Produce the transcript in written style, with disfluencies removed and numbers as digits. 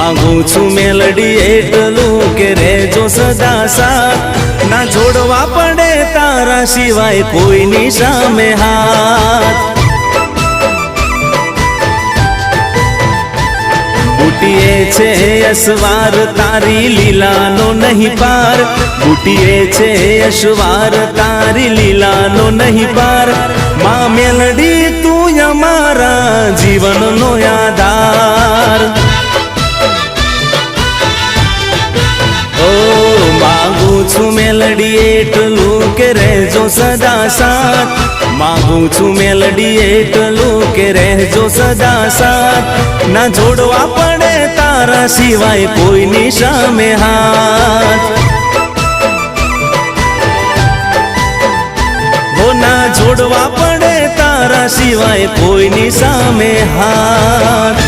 मांगू छू मेलडी एटलू के रेजो सदा साथ ना छोड़वा पड़े तारा सिवाय कोई नी सामे हाथ बूटीए छे यशवार तारी लीला नो नहीं पार बूटीए छे यशवार तारी लीला नो नहीं पार मां मेलडी तू अमारा जीवन नो आधार ओ मांगू छू मेलडी एटलू के रेजो सदा साथ मांगू छू मेलडी एटलू के रेजो सदा साथ ना जोड़वा पड़े तारा सिवाय कोई नी सामे हाथ हो ना जोड़वा पड़े तारा सिवाय कोई नी सामे हाथ।